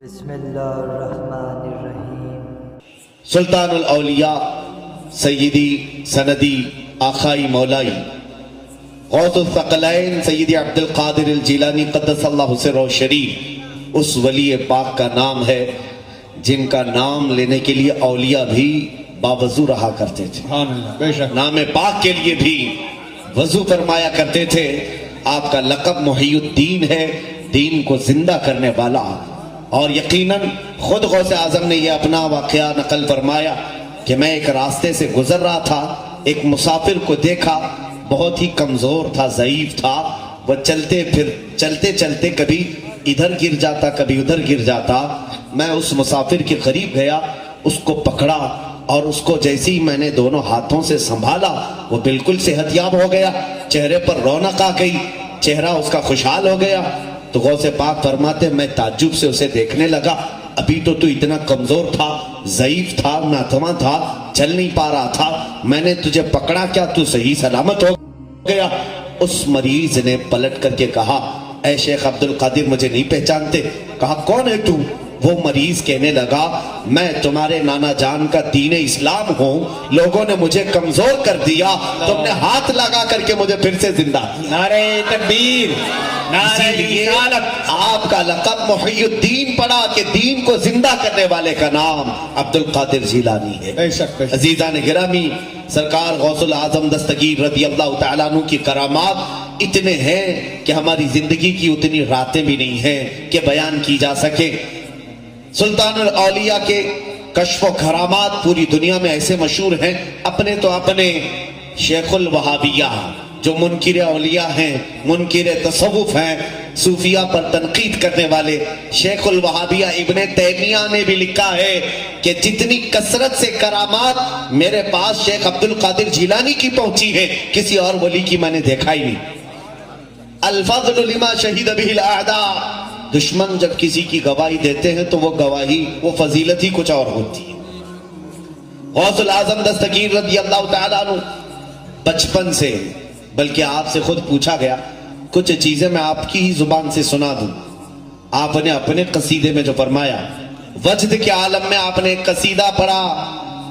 بسم اللہ الرحمن الرحیم۔ سلطان الاولیاء سیدی سندی آخائی مولائی غوث الثقلین سیدی عبد القادر الجیلانی قدس اللہ سرہ شریف اس ولی پاک کا نام ہے جن کا نام لینے کے لیے اولیاء بھی باوضو رہا کرتے تھے، نام پاک کے لیے بھی وضو فرمایا کرتے تھے۔ آپ کا لقب محی الدین ہے، دین کو زندہ کرنے والا، اور یقیناً خود غوث اعظم نے یہ اپنا واقعہ نقل فرمایا کہ میں ایک راستے سے گزر رہا تھا، ایک مسافر کو دیکھا، بہت ہی کمزور تھا، ضعیف تھا، وہ چلتے چلتے کبھی ادھر گر جاتا کبھی ادھر گر جاتا۔ میں اس مسافر کے قریب گیا، اس کو پکڑا، اور اس کو جیسے ہی میں نے دونوں ہاتھوں سے سنبھالا وہ بالکل صحت یاب ہو گیا، چہرے پر رونق آ گئی، چہرہ اس کا خوشحال ہو گیا۔ تو غوث پاک فرماتے میں تعجب سے اسے دیکھنے لگا، ابھی تو اتنا کمزور تھا، ضعیف تھا، ناتواں تھا، چل نہیں پا رہا تھا، میں نے تجھے پکڑا کیا تو صحیح سلامت ہو گیا؟ اس مریض نے پلٹ کر کے کہا اے شیخ عبد القادر مجھے نہیں پہچانتے؟ کہا کون ہے تو؟ وہ مریض کہنے لگا میں تمہارے نانا جان کا دین اسلام ہوں، لوگوں نے مجھے کمزور کر دیا، تم نے ہاتھ لگا کر کے مجھے پھر سے زندہ۔ نعرہ تکبیر، نعرہ رسالت۔ آپ کا لقب محی الدین پڑا کہ دین کو زندہ کرنے والے کا نام عبد القادر جیلانی ہے۔ بے شک بے شک۔ عزیزان گرامی، سرکار غوث العظم دستگیر رضی اللہ تعالیٰ عنہ کی کرامات اتنے ہیں کہ ہماری زندگی کی اتنی راتیں بھی نہیں ہیں کہ بیان کی جا سکے۔ سلطان الاولیاء کے کشف و کرامات پوری دنیا میں ایسے مشہور ہیں، اپنے تو اپنے شیخ الوہابیہ جو منکر اولیاء ہیں، منکر تصوف ہیں، صوفیہ پر تنقید کرنے والے، شیخ الوہابیہ ابن تیمیہ نے بھی لکھا ہے کہ جتنی کثرت سے کرامات میرے پاس شیخ عبد القادر جیلانی کی پہنچی ہے کسی اور ولی کی میں نے دیکھا ہی نہیں۔ الفضل لما شہید بہ الاعداء، دشمن جب کسی کی گواہی دیتے ہیں تو وہ گواہی، وہ فضیلت ہی کچھ اور ہوتی ہے۔ غوث العظم دستگیر رضی اللہ تعالیٰ عنہ بچپن سے، بلکہ آپ سے خود پوچھا گیا، کچھ چیزیں میں آپ کی ہی زبان سے سنا دوں۔ آپ نے اپنے قصیدے میں جو فرمایا، وجد کے عالم میں آپ نے ایک قصیدہ پڑھا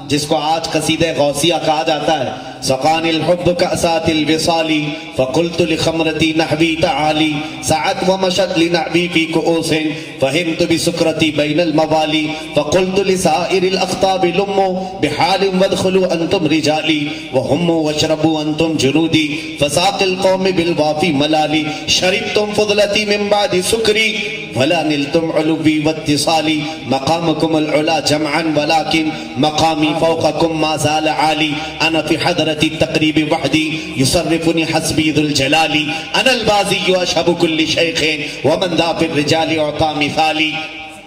جس کو آج قصیدہ غوثیہ کہا جاتا ہے، سقان الحب کأسات الوصال فقلت لخمرتی نحوی تعالی سعت ومشت لنعبی فی کؤوس فہمت بسکرتی بین الموالی فقلت لسائر الاخطاب لموا بحال وادخلوا انتم رجالی وهموا واشربوا انتم جنودی فساق القوم بالوافی ملالی شربتم فضلتی من بعد سکری ولا نلتم علوی واتصالی مقامکم العلا جمعا ولكن مقامی فوقکم ما زال عالی انا فی حضرت التقریب وحدی یصرفنی حسبی ذو الجلالی انا البازی اشہب کل شیخ ومن ذا فی الرجال اعطا مثالی۔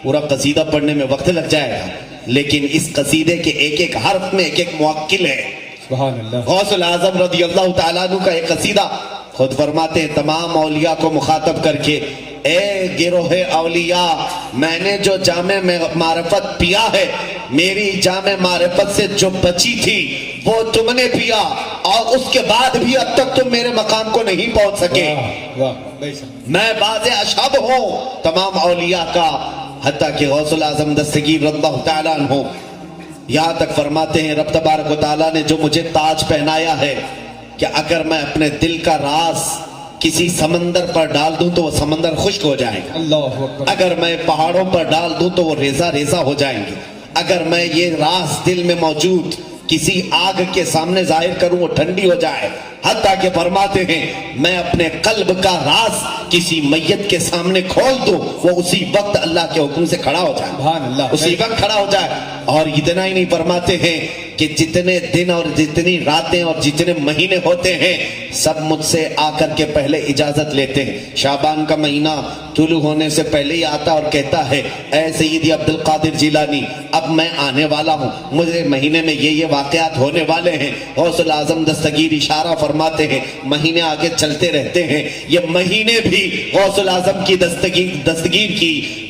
پورا قصیدہ پڑھنے میں وقت لگ جائے گا، لیکن اس قصیدے کے ایک ایک حرف میں ایک ایک موکل ہے۔ سبحان اللہ۔ غوث العظم رضی اللہ تعالیٰ عنہ کا ایک قصیدہ خود فرماتے ہیں تمام اولیاء کو مخاطب کر کے، اے گروہ اولیاء، میں نے جو جام معرفت پیا ہے، میری جام معرفت سے جو بچی تھی وہ تم نے پیا، اور اس کے بعد بھی اب تک تم میرے مقام کو نہیں پہنچ سکے۔ میں باز اشہب ہوں تمام اولیاء کا، حتیٰ کہ غوث العظم دستگیر رضی اللہ تعالیٰ عنہ یہاں تک فرماتے ہیں رب تبارک و تعالیٰ نے جو مجھے تاج پہنایا ہے کہ اگر میں اپنے دل کا راز کسی سمندر پر ڈال دوں تو وہ سمندر خشک ہو جائے گا، اللہ اکبر۔ اگر میں پہاڑوں پر ڈال دوں تو وہ ریزہ ریزہ ہو جائیں گے، اگر میں یہ راز دل میں موجود کسی آگ کے سامنے ظاہر کروں وہ ٹھنڈی ہو جائے، حتیٰ کہ فرماتے ہیں میں اپنے قلب کا راز کسی میت کے سامنے کھول دوں وہ اسی وقت اللہ کے حکم سے کھڑا ہو جائے، سبحان اللہ، اسی وقت کھڑا ہو جائے۔ اور اتنا ہی نہیں، فرماتے ہیں کہ جتنے دن اور جتنی راتیں اور جتنے مہینے ہوتے ہیں سب مجھ سے آ کر کے پہلے اجازت لیتے ہیں۔ شعبان کا مہینہ طلوع ہونے سے پہلے ہی آتا اور کہتا ہے اے سیدی عبد القادر جیلانی اب میں آنے والا ہوں، مجھے مہینے میں یہ واقعات ہونے والے ہیں۔ غوث العظم دستگیر اشارہ فرماتے ہیں مہینے آگے چلتے رہتے ہیں، یہ مہینے بھی غوث العظم کی دستگیر کی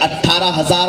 18,000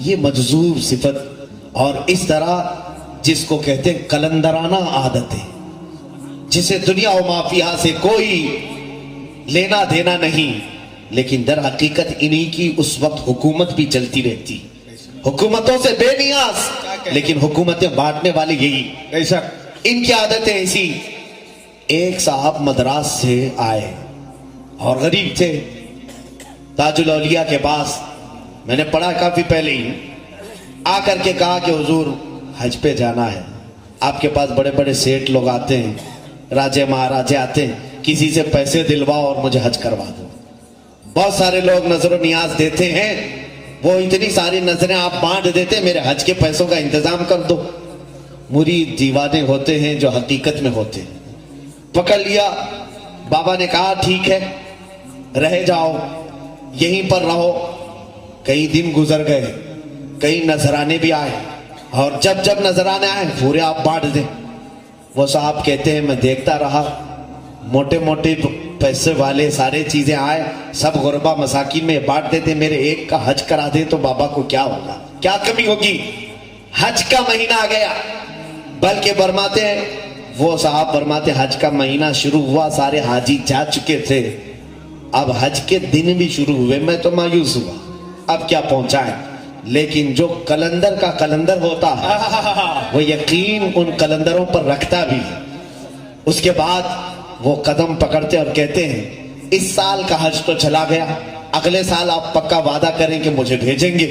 یہ مجذوب صفت اور اس طرح جس کو کہتے ہیں کلندرانہ عادتیں، جسے دنیا و مافیہ سے کوئی لینا دینا نہیں، لیکن در حقیقت انہی کی اس وقت حکومت بھی چلتی رہتی، حکومتوں سے بے نیاز، لیکن حکومتیں بانٹنے والے یہی، بے شک ان کی عادتیں ایسی۔ ایک صاحب مدراس سے آئے اور غریب تھے، تاج الاولیاء کے پاس، میں نے پڑھا کافی پہلے ہی، آ کر کے کہا کہ حضور حج پہ جانا ہے، آپ کے پاس بڑے بڑے سیٹ لوگ آتے ہیں، راجے مہاراجے آتے ہیں، کسی سے پیسے دلواؤ اور مجھے حج کروا دو۔ بہت سارے لوگ نظر و نیاز دیتے ہیں، وہ اتنی ساری نظریں آپ بانٹ دیتے ہیں، میرے حج کے پیسوں کا انتظام کر دو۔ مرید دیوانے ہوتے ہیں جو حقیقت میں ہوتے ہیں۔ پکڑ لیا، بابا نے کہا ٹھیک ہے رہ جاؤ، یہیں پر رہو۔ کئی دن گزر گئے، کئی نذرانے بھی آئے، اور جب جب نذرانے آئے پورے آپ بانٹ دیں۔ وہ صاحب کہتے ہیں میں دیکھتا رہا، موٹے موٹے پیسے والے سارے چیزیں آئے، سب غربا مساکین میں بانٹ دیتے، میرے ایک کا حج کرا دے تو بابا کو کیا ہوگا، کیا کمی ہوگی۔ حج کا مہینہ آ گیا، بلکہ فرماتے ہیں وہ صاحب فرماتے حج کا مہینہ شروع ہوا، سارے حاجی جا چکے تھے، اب حج کے دن بھی شروع ہوئے، میں تو مایوس ہوا اب کیا پہنچائیں۔ لیکن جو کلندر کا کلندر ہوتا ہے وہ یقین ان کلندروں پر رکھتا بھی ہے۔ اس کے بعد وہ قدم پکڑتے اور کہتے ہیں اس سال کا حج تو چلا گیا، اگلے سال آپ پکا وعدہ کریں کہ مجھے بھیجیں گے۔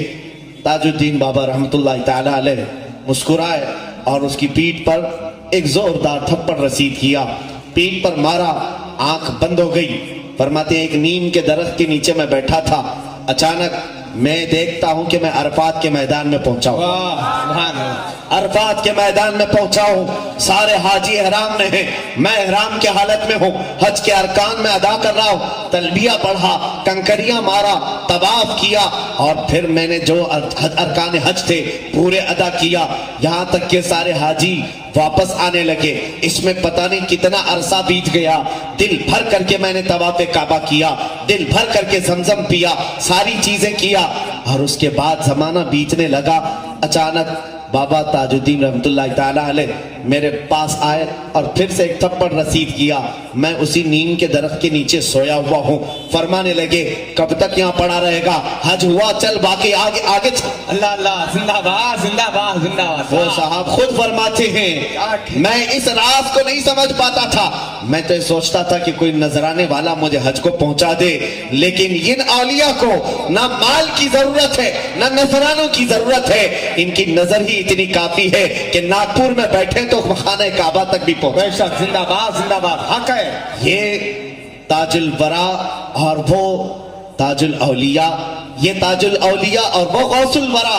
تاج الدین بابا رحمت اللہ تعالی علیہ مسکرائے اور اس کی پیٹھ پر ایک زوردار تھپڑ رسید کیا، پیٹھ پر مارا، آنکھ بند ہو گئی۔ فرماتے ہیں ایک نیم کے درخت کے نیچے میں بیٹھا تھا، اچانک میں دیکھتا ہوں کہ میں عرفات کے میدان میں پہنچا ہوں، عرفات کے میدان میں پہنچا ہوں، سارے حاجی احرام میں ہیں، میں احرام کے حالت میں ہوں، حج کے ارکان میں ادا کر رہا ہوں، تلبیہ پڑھا، کنکریاں مارا، طواف کیا، اور پھر میں نے جو ارکان حج تھے پورے ادا کیا، یہاں تک کہ سارے حاجی واپس آنے لگے۔ اس میں پتہ نہیں کتنا عرصہ بیت گیا، دل بھر کر کے میں نے طواف کعبہ کیا، دل بھر کر کے زمزم پیا، ساری چیزیں کیا، اور اس کے بعد زمانہ بیتنے لگا۔ اچانک بابا تاج الدین رحمت اللہ تعالی علیہ میرے پاس آئے اور پھر سے ایک تھپڑ رسید کیا، میں اسی نیم کے درخت کے نیچے سویا ہوا ہوں۔ فرمانے لگے کب تک یہاں پڑا رہے گا، حج ہوا چل باقی آگے آگے چل۔ اللہ اللہ، زندہ باد زندہ باد زندہ باد۔ وہ صاحب خود فرماتے ہیں میں اس راز کو نہیں سمجھ پاتا تھا، میں تو سوچتا تھا کہ کوئی نذرانے والا مجھے حج کو پہنچا دے، لیکن ان اولیاء کو نہ مال کی ضرورت ہے نہ نذرانوں کی ضرورت ہے، ان کی نظر ہی اتنی کافی ہے کہ ناگپور میں بیٹھے تو خانہ کعبہ تک بھی پہنچے۔ بے شک، زندہ باد زندہ باد، حق ہے۔ یہ تاج الورا اور وہ تاج الاولیاء، یہ تاج الاولیاء اور وہ غوث الورا،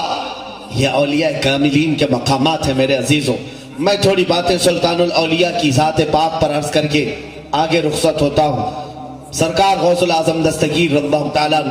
یہ اولیاء کاملین کے مقامات ہیں میرے عزیزوں۔ میں تھوڑی باتیں سلطان الاولیاء کی ذات پاک پر عرض کر کے آگے رخصت ہوتا ہوں۔ سرکار غوث العظم دستگیر رضی اللہ تعالیٰ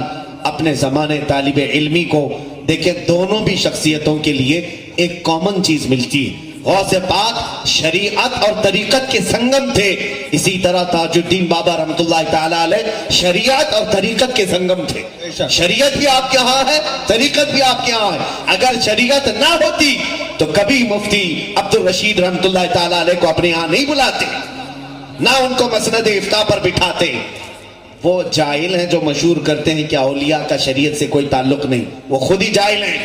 اپنے زمانے طالب علمی کو دیکھیں، دونوں بھی شخصیتوں کے لیے ایک کامن چیز ملتی ہے۔ غوث پاک شریعت اور طریقت کے سنگم تھے، اسی طرح تاج الدین بابا رحمت اللہ تعالی علیہ شریعت اور طریقت کے سنگم تھے۔ شریعت بھی آپ کے ہاں ہے، طریقت بھی آپ کے ہاں ہے۔ اگر شریعت نہ ہوتی تو کبھی مفتی عبد الرشید رحمت اللہ تعالی علیہ کو اپنے ہاں نہیں بلاتے، نہ ان کو مسند افتاء پر بٹھاتے۔ وہ جاہل ہیں جو مشہور کرتے ہیں کہ اولیاء کا شریعت سے کوئی تعلق نہیں، وہ خود ہی جاہل ہیں۔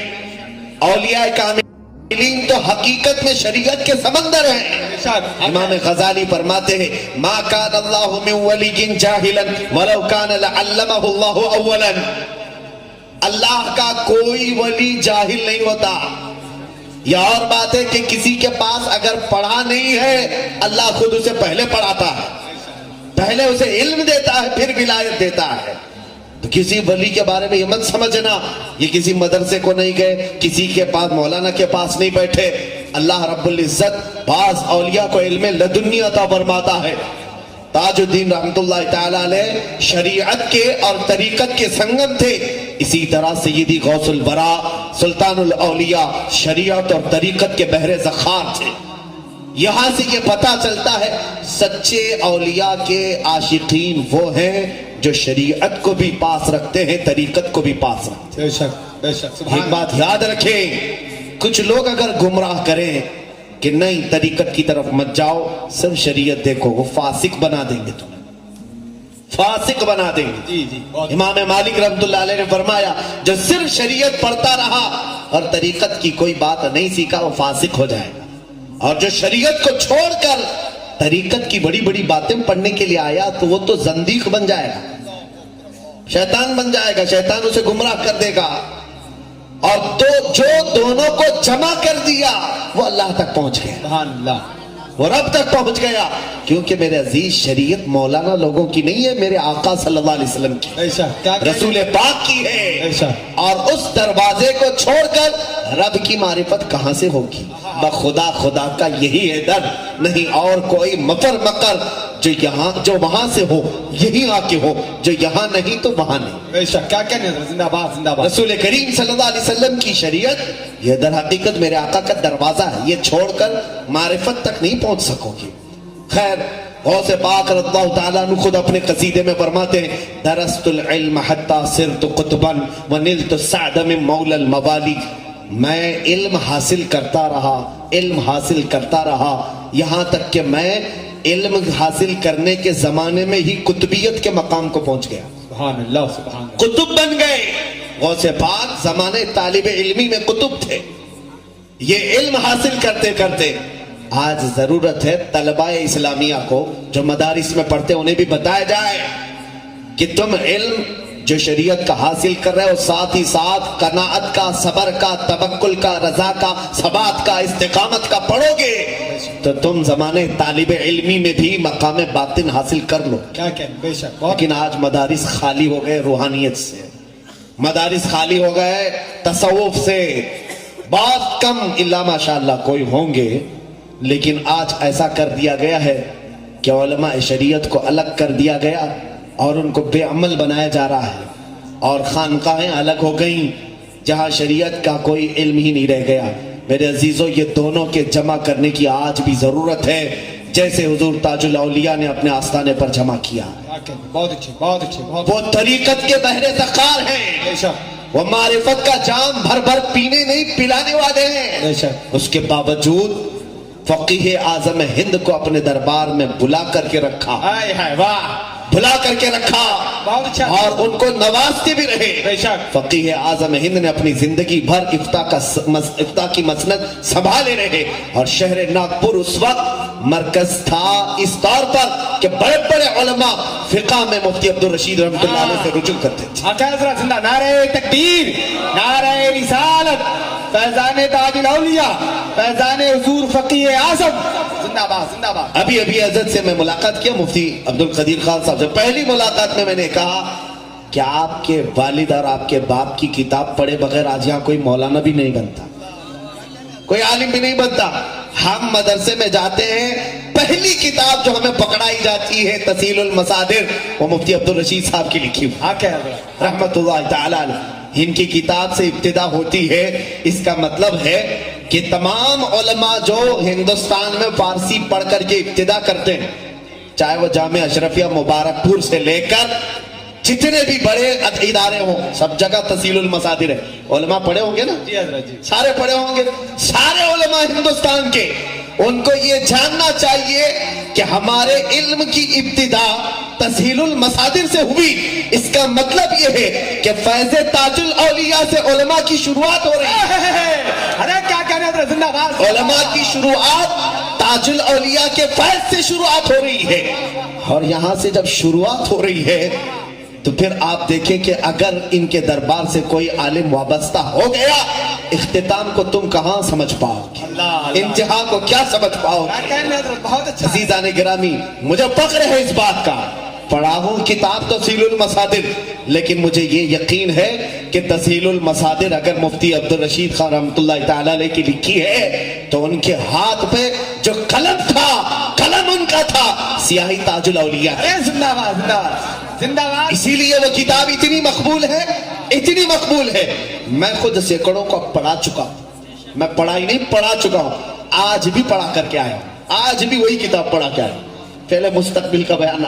اولیاء کاملین تو حقیقت میں شریعت کے سمندر ہیں۔ امام غزالی فرماتے ہیں ما کان اللہ من ولی جاہلا ولو کان لعلمہ اللہ اولا، اللہ کا کوئی ولی جاہل نہیں ہوتا۔ یہ اور بات ہے کہ کسی کے پاس اگر پڑھا نہیں ہے اللہ خود اسے پہلے پڑھاتا ہے، پہلے اسے علم دیتا ہے پھر ولایت دیتا ہے۔ تو کسی ولی کے بارے میں یہ مت سمجھنا یہ کسی مدرسے کو نہیں گئے، کسی کے پاس مولانا کے پاس نہیں بیٹھے۔ اللہ رب العزت بعض اولیاء کو علم لدنی عطا فرماتا ہے۔ تاج الدین رحمت اللہ تعالی علیہ شریعت کے اور طریقت کے سنگم تھے، اسی طرح سیدی غوث الورا سلطان الاولیاء شریعت اور طریقت کے بحر ذخار تھے۔ یہاں سے یہ پتہ چلتا ہے سچے اولیاء کے عاشقین وہ ہیں جو شریعت کو بھی پاس رکھتے ہیں، طریقت کو بھی پاس رکھتے ہیں۔ بے شک ایک سبحان بات یاد رکھیں، کچھ لوگ اگر گمراہ کریں کہ نہیں طریقت کی طرف مت جاؤ، صرف شریعت دیکھو، وہ فاسق بنا دیں گے تمہیں، فاسق بنا دیں گے۔ جی جی بہت امام مالک رحمت اللہ علیہ نے فرمایا جو صرف شریعت پڑھتا رہا اور طریقت کی کوئی بات نہیں سیکھا وہ فاسق ہو جائے گا، اور جو شریعت کو چھوڑ کر طریقت کی بڑی بڑی باتیں پڑھنے کے لیے آیا تو وہ تو زندیق بن جائے گا، شیطان بن جائے گا، شیطان اسے گمراہ کر دے گا، اور جو دونوں کو جمع کر دیا وہ اللہ تک پہنچ گیا، سبحان اللہ وہ رب تک پہنچ گیا، کیونکہ میرے عزیز شریعت مولانا لوگوں کی نہیں ہے، میرے آقا صلی اللہ علیہ وسلم کی، بے شک کیا رسول پاک کی ہے، بے شک اور اس دروازے کو چھوڑ کر رب کی معرفت کہاں سے ہوگی؟ بخدا خدا کا یہی ہے در، نہیں اور کوئی مکر مکر جو وہاں سے ہو یہی آ کے ہو، جو یہاں نہیں تو وہاں نہیں۔ بے شک کیا کہنے حضرت زندہ باد زندہ باد رسول کریم صلی اللہ علیہ وسلم کی شریعت یہ در حقیقت میرے آقا کا دروازہ ہے، یہ چھوڑ کر معرفت تک نہیں پہنچ سکو گی۔ خیر غوث پاک رضی اللہ تعالیٰ عنہ خود اپنے قصیدے میں فرماتے ہیں درست العلم حتی صرت قطبا ونلت السعد من مولا الموالی، میں علم حاصل کرتا رہا، علم حاصل کرتا رہا، یہاں تک کہ میں علم حاصل کرنے کے زمانے میں ہی قطبیت کے مقام کو پہنچ گیا، سبحان اللہ سبحان اللہ قطب بن گئے۔ غوث پاک زمانے طالب علمی میں قطب تھے، یہ علم حاصل کرتے کرتے آج ضرورت ہے طلباء اسلامیہ کو جو مدارس میں پڑھتے انہیں بھی بتایا جائے کہ تم علم جو شریعت کا حاصل کر رہے ہو ساتھ ہی ساتھ قناعت کا، صبر کا، توکل کا، رضا کا، ثبات کا، استقامت کا پڑھو گے تو تم زمانے طالب علمی میں بھی مقام باطن حاصل کر لو۔ کیا کہنے بے شک بہت لیکن آج مدارس خالی ہو گئے روحانیت سے، مدارس خالی ہو گئے تصوف سے، بہت کم الا ماشاءاللہ کوئی ہوں گے، لیکن آج ایسا کر دیا گیا ہے کہ علماء شریعت کو الگ کر دیا گیا اور ان کو بے عمل بنایا جا رہا ہے، اور خانقاہیں الگ ہو گئیں جہاں شریعت کا کوئی علم ہی نہیں رہ گیا۔ میرے عزیزوں یہ دونوں کے جمع کرنے کی آج بھی ضرورت ہے، جیسے حضور تاج الاولیاء نے اپنے آستانے پر جمع کیا۔ کیا کہنے بہت اچھے بہت اچھے بہت وہ طریقت کے بحر سخار ہیں، بے شک وہ معرفت کا جام بھر بھر پینے نہیں پلانے والے ہیں، بے شک اس کے باوجود فقیہ اعظم ہند کو اپنے دربار میں بلا کر کے رکھا، ہائے ہائے واہ بلا کر کے رکھا بہت اچھا اور ان کو نوازتے بھی رہے۔ بے شک فقیہ اعظم ہند نے اپنی زندگی بھر افتاء کی مسند سنبھالے رہے، اور شہر ناگپور اس وقت مرکز تھا اس طور پر کہ بڑے بڑے علماء فقہ میں مفتی عبدالرشید رحمۃ اللہ علیہ سے رجوع کرتے تھے۔ آقا حضرت زندہ نعرہ تکبیر، نعرہ رسالت، فیضان تاج الاولیاء، فیضان حضور فقیہ اعظم زندہ باد زندہ باد۔ ابھی حضرت سے میں ملاقات کیا مفتی عبدالقدیر خان صاحب سے، پہلی ملاقات میں نے کہا کہ آپ کے والد اور آپ کے باپ کی کتاب پڑھے بغیر آج یہاں کوئی مولانا بھی نہیں بنتا، کوئی عالم بھی نہیں بنتا۔ ہم مدرسے میں جاتے ہیں، پہلی کتاب جو ہمیں پکڑائی جاتی ہے تسہیل المصادر، وہ مفتی عبدالرشید صاحب کی لکھی ہوئی آقا حضرت رحمت اللہ تعالی علیہ، ان کی کتاب سے ابتدا ہوتی ہے۔ اس کا مطلب ہے کہ تمام علماء جو ہندوستان میں فارسی پڑھ کر کے ابتدا کرتے ہیں، چاہے وہ جامعہ اشرفیہ مبارک پور سے لے کر جتنے بھی بڑے ادارے ہوں، سب جگہ تسہیل المصادر ہے۔ علماء پڑھے ہوں گے نا، جی حضرت جی سارے پڑھے ہوں گے، سارے علماء ہندوستان کے، ان کو یہ جاننا چاہیے کہ ہمارے علم کی ابتدا تسہیل المصادر سے ہوئی۔ اس کا مطلب یہ ہے کہ فیض تاج الاولیاء سے علماء کی شروعات ہو رہی ہے، ارے کیا کہنے حضرت زندہ باد علماء کی شروعات تاج الاولیاء کے فیض سے شروعات ہو رہی ہے، اور یہاں سے جب شروعات ہو رہی ہے تو پھر آپ دیکھیں کہ اگر ان کے دربار سے کوئی عالم وابستہ ہو گیا، اختتام کو تم کہاں سمجھ پاؤ گے، اللہ اللہ انتہا کو کیا سمجھ پاؤ کیا گے؟ کہنے حضرت بہت اچھا عزیزان گرامی، مجھے فخر ہے اس بات کا، پڑھا ہوں کتاب تسہیل المصادر، لیکن مجھے یہ یقین ہے کہ تسہیل المصادر اگر مفتی عبدالرشید خان رحمۃ اللہ تعالی علیہ کی لکھی ہے تو ان کے ہاتھ پہ جو قلم تھا، قلم ان کا تھا سیاہی تاج الاولیاء، ارے زندہ باد زندہ باد زندہ باد۔ اسی لیے وہ کتاب اتنی مقبول ہے، اتنی مقبول ہے۔ میں خود سینکڑوں کو پڑھا چکا ہوں، میں پڑھا ہی نہیں پڑھا چکا ہوں، آج بھی پڑھا کر کے آیا ہوں، آج بھی وہی کتاب پڑھا کے آیا ہوں، پہلے مستقبل کا بیان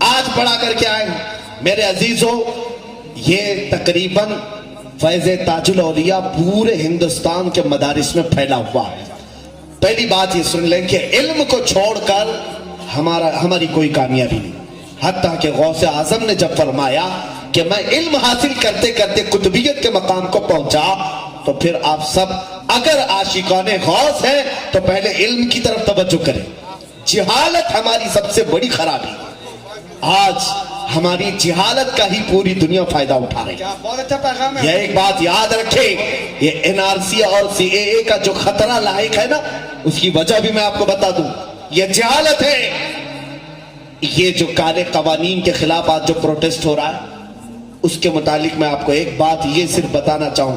آج پڑھا کر کے آئے ہیں۔ میرے عزیزوں، یہ تقریباً فیض تاج الاولیاء پورے ہندوستان کے مدارس میں پھیلا ہوا ہے. پہلی بات یہ سن لیں کہ علم کو چھوڑ کر ہماری کوئی کامیابی نہیں. حتیٰ کہ غوث اعظم نے جب فرمایا کہ میں علم حاصل کرتے کرتے قطبیت کے مقام کو پہنچا، تو پھر آپ سب اگر عاشقان غوث ہیں تو پہلے علم کی طرف توجہ کریں. جہالت ہماری سب سے بڑی خرابی ہے. آج ہماری جہالت کا ہی پوری دنیا فائدہ اٹھا رہی ہے. بہت اچھا پیغام ہے. یہ ایک بات یاد رکھیں، یہ NRC اور CAA کا جو خطرہ لاحق ہے نا، اس کی وجہ بھی میں آپ کو بتا دوں، یہ جہالت ہے. یہ جو کالے قوانین کے خلاف آج جو پروٹیسٹ ہو رہا ہے، اس کے متعلق میں آپ کو ایک بات یہ صرف بتانا چاہوں،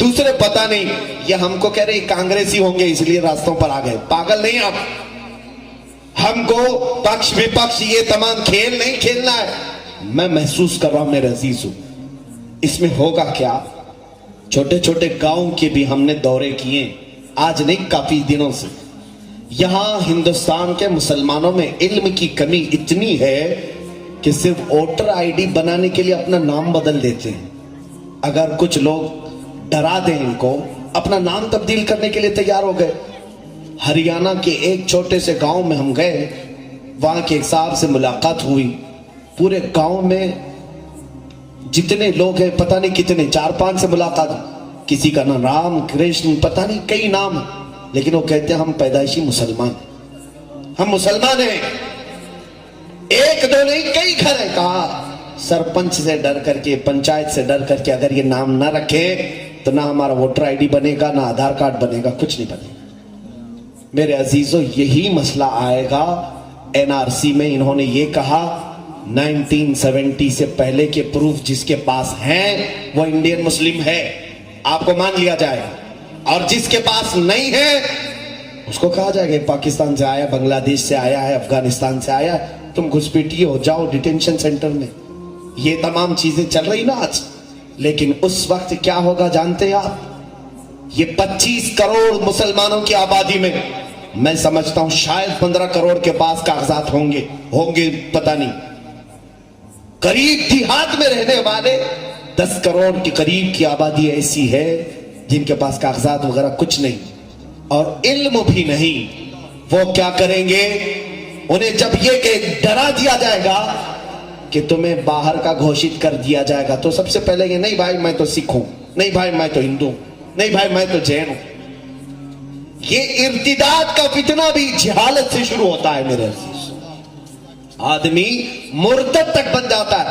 دوسرے پتہ نہیں یہ ہم کو کہہ رہے کانگریسی ہوں گے اس لیے راستوں پر آ گئے. پاگل نہیں ہم کو پکش وپکش یہ تمام کھیل نہیں کھیلنا ہے. میں محسوس کر رہا ہوں میرے عزیزو، اس میں ہوگا کیا. چھوٹے چھوٹے گاؤں کے بھی ہم نے دورے کیے، آج نہیں کافی دنوں سے. یہاں ہندوستان کے مسلمانوں میں علم کی کمی اتنی ہے کہ صرف ووٹر ID بنانے کے لیے اپنا نام بدل دیتے ہیں. اگر کچھ لوگ ڈرا دیں ان کو، اپنا نام تبدیل کرنے کے لیے تیار ہو گئے. ہریانہ کے ایک چھوٹے سے گاؤں میں ہم گئے، وہاں کے ایک صاحب سے ملاقات ہوئی. پورے گاؤں میں جتنے لوگ ہیں پتہ نہیں کتنے، 4-5 سے ملاقات. کسی کا نام رام کرشن پتہ نہیں کئی نام، لیکن وہ کہتے ہیں ہم پیدائشی مسلمان ہیں، ہم مسلمان ہیں. ایک دو نہیں کئی گھر ہیں. کہا سرپنچ سے ڈر کر کے، پنچایت سے ڈر کر کے اگر یہ نام نہ رکھے تو نہ ہمارا ووٹر ID بنے گا، نہ آدھار کارڈ بنے گا، کچھ نہیں بنے گا. میرے عزیزو یہی مسئلہ آئے گا. NRC میں انہوں نے یہ کہا 1970 سے پہلے کے پروف جس کے پاس ہیں وہ انڈین مسلم ہے، آپ کو مان لیا جائے گا. اور جس کے پاس نہیں ہے اس کو کہا جائے گا پاکستان سے آیا، بنگلہ دیش سے آیا ہے، افغانستان سے آیا ہے، تم گھسپیٹیے ہو جاؤ ڈیٹینشن سینٹر میں. یہ تمام چیزیں چل رہی نا آج. لیکن اس وقت کیا ہوگا جانتے ہیں آپ؟ یہ 25 کروڑ مسلمانوں کی آبادی میں میں سمجھتا ہوں شاید 15 کروڑ کے پاس کاغذات ہوں گے پتہ نہیں. قریب دیہات میں رہنے والے 10 کروڑ کے قریب کی آبادی ایسی ہے جن کے پاس کاغذات وغیرہ کچھ نہیں اور علم بھی نہیں. وہ کیا کریں گے؟ انہیں جب یہ کہ ڈرا دیا جائے گا کہ تمہیں باہر کا گھوشت کر دیا جائے گا، تو سب سے پہلے یہ نہیں بھائی میں تو سکھ ہوں، نہیں بھائی میں تو ہندو ہوں، نہیں بھائی میں تو جین ہوں. یہ ارتداد کا فتنہ بھی جہالت سے شروع ہوتا ہے میرے عزیز. آدمی مرتد تک بن جاتا ہے.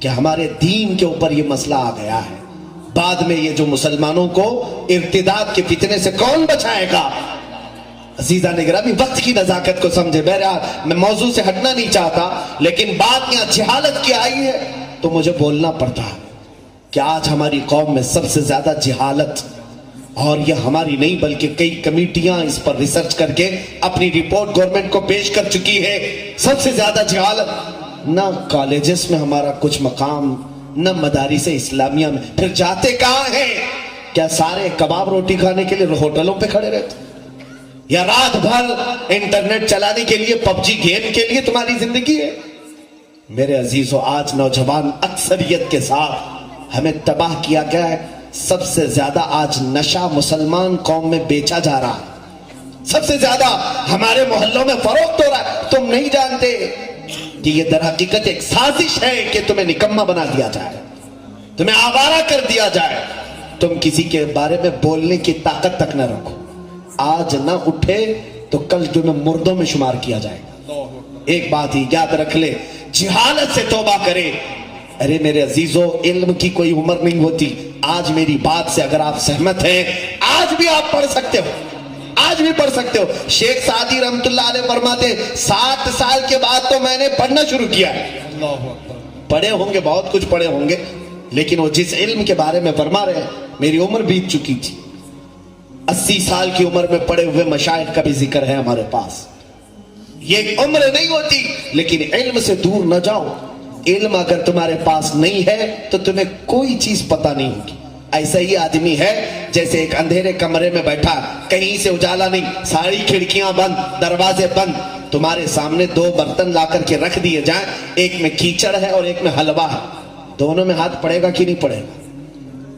کہ ہمارے دین کے اوپر یہ مسئلہ آ گیا ہے. بعد میں یہ جو مسلمانوں کو ارتداد کے فتنے سے کون بچائے گا؟ عزیزان گرامی وقت کی نزاکت کو سمجھے. بہرحال میں موضوع سے ہٹنا نہیں چاہتا، لیکن بات یہاں جہالت کی آئی ہے تو مجھے بولنا پڑتا ہے کہ آج ہماری قوم میں سب سے زیادہ جہالت، اور یہ ہماری نہیں بلکہ کئی کمیٹیاں اس پر ریسرچ کر کے اپنی رپورٹ گورنمنٹ کو پیش کر چکی ہے. سب سے زیادہ جہالت. نہ کالجز میں ہمارا کچھ مقام، نہ مدارس اسلامیہ میں. پھر جاتے کہاں ہیں؟ کیا سارے کباب روٹی کھانے کے لیے ہوٹلوں پہ کھڑے رہتے، یا رات بھر انٹرنیٹ چلانے کے لیے PUBG گیم کے لیے تمہاری زندگی ہے؟ میرے عزیزو آج نوجوان اکثریت کے ساتھ ہمیں تباہ کیا گیا ہے. سب سے زیادہ آج نشہ مسلمان قوم میں بیچا جا رہا ہے، سب سے زیادہ ہمارے محلوں میں فروخت ہو رہا ہے. تم نہیں جانتے کہ یہ در حقیقت ایک سازش ہے کہ تمہیں نکمہ بنا دیا جائے، تمہیں آوارہ کر دیا جائے، تم کسی کے بارے میں بولنے کی طاقت تک نہ رکھو. آج نہ اٹھے تو کل تمہیں مردوں میں شمار کیا جائے گا. ایک بات ہی یاد رکھ لے، جہالت سے توبہ کرے. ارے میرے عزیزو علم کی کوئی عمر نہیں ہوتی. آج میری بات سے اگر آپ سہمت ہیں، آج بھی آپ پڑھ سکتے ہو، آج بھی پڑھ سکتے ہو. شیخ سعدی رحمت اللہ علیہ فرماتے 7 سال کے بعد تو میں نے پڑھنا شروع کیا ہے. پڑھے ہوں گے، بہت کچھ پڑھے ہوں گے، لیکن وہ جس علم کے بارے میں فرما رہے ہیں میری عمر بیت چکی تھی. 80 سال کی عمر میں پڑے ہوئے مشائخ کا بھی ذکر ہے ہمارے پاس. یہ عمر نہیں ہوتی، لیکن علم سے دور نہ جاؤ. علم اگر تمہارے پاس نہیں ہے تو تمہیں کوئی چیز پتہ نہیں ہوگی. ایسا ہی آدمی ہے جیسے ایک اندھیرے کمرے میں بیٹھا، کہیں سے اجالا نہیں، ساری کھڑکیاں بند، دروازے بند، تمہارے سامنے دو برتن لا کر کے رکھ دیے جائیں، ایک میں کیچڑ ہے اور ایک میں حلوہ ہے، دونوں میں ہاتھ پڑے گا کہ نہیں پڑے گا؟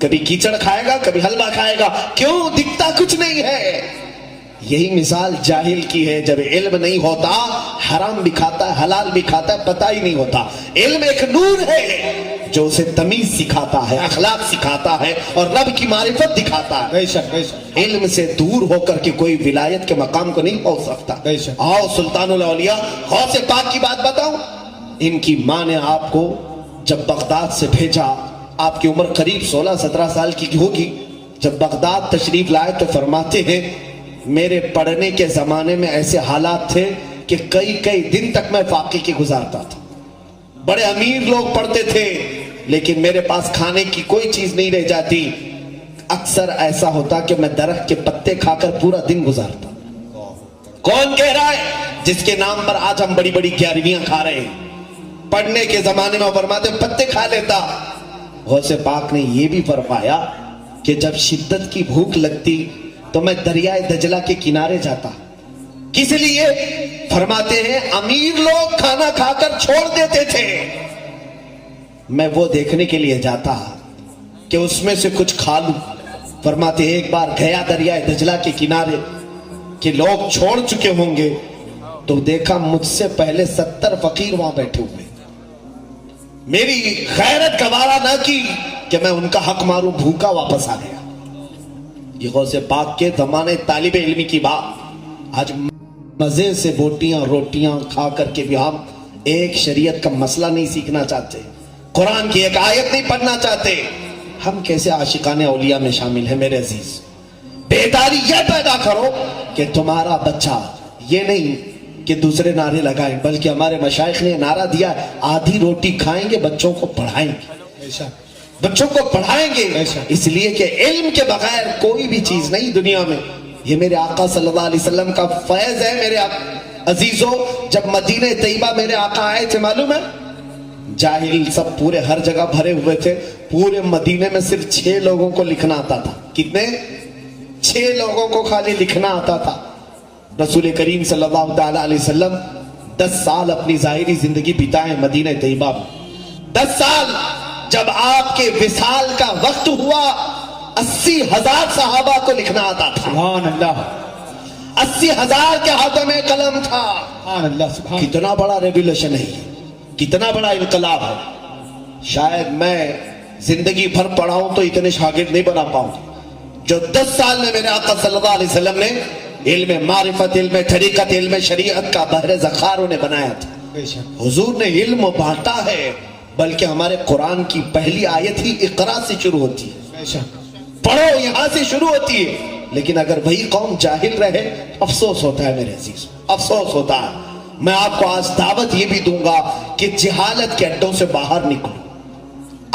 کبھی کیچڑ کھائے گا، کبھی حلوہ کھائے گا، کیوں؟ دکھتا کچھ نہیں ہے۔ یہی مثال جاہل کی ہے، جب علم نہیں ہوتا حرام بھی کھاتا ہے حلال بھی کھاتا ہے، پتہ ہی نہیں ہوتا۔ علم ایک نور ہے جو اسے تمیز سکھاتا ہے، اخلاق سکھاتا ہے اور رب کی معرفت دکھاتا ہے۔ بے شک بے شک علم سے دور ہو کر کے کوئی ولایت کے مقام کو نہیں پہنچ سکتا۔ بے شک۔ آؤ سلطان الاولیاء غوث پاک کی بات بتاؤں۔ ان کی ماں نے آپ کو جب بغداد سے بھیجا، آپ کی عمر قریب 16-17 سال کی ہوگی، جب بغداد تشریف لائے تو فرماتے ہیں میرے پڑھنے کے زمانے میں ایسے حالات تھے کہ کئی دن تک میں فاقے کی گزارتا تھا۔ بڑے امیر لوگ پڑھتے تھے لیکن میرے پاس کھانے کی کوئی چیز نہیں رہ جاتی، اکثر ایسا ہوتا کہ میں درخت کے پتے کھا کر پورا دن گزارتا۔ کون کہہ رہا ہے؟ جس کے نام پر آج ہم بڑی بڑی گیارہویاں کھا رہے ہیں، پڑھنے کے زمانے میں فرماتے پتے کھا لیتا۔ غوث پاک نے یہ بھی فرمایا کہ جب شدت کی بھوک لگتی تو میں دریائے دجلہ کے کنارے جاتا۔ کس لیے؟ فرماتے ہیں امیر لوگ کھانا کھا کر چھوڑ دیتے تھے، میں وہ دیکھنے کے لیے جاتا کہ اس میں سے کچھ کھا لوں۔ فرماتے ہیں ایک بار گیا دریائے دجلہ کے کنارے کہ لوگ چھوڑ چکے ہوں گے، تو دیکھا مجھ سے پہلے 70 فقیر وہاں بیٹھے ہوئے۔ میری غیرت گوارا نہ کی کہ میں ان کا حق ماروں، بھوکا واپس آ گیا۔ یہ غوث پاک کے زمانے طالب علمی کی بات۔ آج مزے سے بوٹیاں روٹیاں کھا کر کے بھی ہم ایک شریعت کا مسئلہ نہیں سیکھنا چاہتے، قرآن کی ایک آیت نہیں پڑھنا چاہتے۔ ہم کیسے عاشقان اولیاء میں شامل ہیں میرے عزیز؟ بیداری یہ پیدا کرو کہ تمہارا بچہ یہ نہیں کہ دوسرے نعرے لگائیں، بلکہ ہمارے مشائخ نے نعرہ دیا ہے آدھی روٹی کھائیں گے بچوں کو پڑھائیں گے، بچوں کو پڑھائیں گے، اس لیے کہ علم کے بغیر کوئی بھی چیز نہیں دنیا میں۔ یہ میرے آقا صلی اللہ علیہ وسلم کا فیض ہے میرے عزیزوں۔ جب مدینہ طیبہ میرے آقا آئے تھے معلوم ہے، جاہل سب پورے ہر جگہ بھرے ہوئے تھے، پورے مدینے میں صرف 6 لوگوں کو لکھنا آتا تھا۔ کتنے؟ 6 لوگوں کو خالی لکھنا آتا تھا۔ رسول کریم صلی اللہ تعالی علیہ وسلم 10 سال اپنی ظاہری زندگی بتائیں مدینہ طیبہ میں۔ 10 سال جب آپ کے وصال کا وقت ہوا 80,000 صحابہ کو لکھنا آتا تھا۔ سبحان اللہ، 80,000 کے ہاتھوں میں قلم تھا۔ سبحان اللہ، سبحان اللہ۔ کتنا بڑا ریولیوشن ہے یہ، کتنا بڑا انقلاب ہے۔ شاید میں زندگی بھر پڑھاؤں تو اتنے شاگرد نہیں بنا پاؤں جو 10 سال میں میرے آقا صلی اللہ علیہ وسلم نے علم معرفت، علم طریقت، علم شریعت کا بحر ذخار انہیں بنایا تھا۔ حضور نے علم بانٹا ہے، بلکہ ہمارے قرآن کی پہلی آیت ہی اقرا سے شروع ہوتی ہے، پڑھو یہاں سے شروع ہوتی ہے۔ لیکن اگر وہی قوم جاہل رہے افسوس ہوتا ہے میرے عزیز، افسوس ہوتا ہے۔ میں آپ کو آج دعوت یہ بھی دوں گا کہ جہالت کے اڈوں سے باہر نکلو،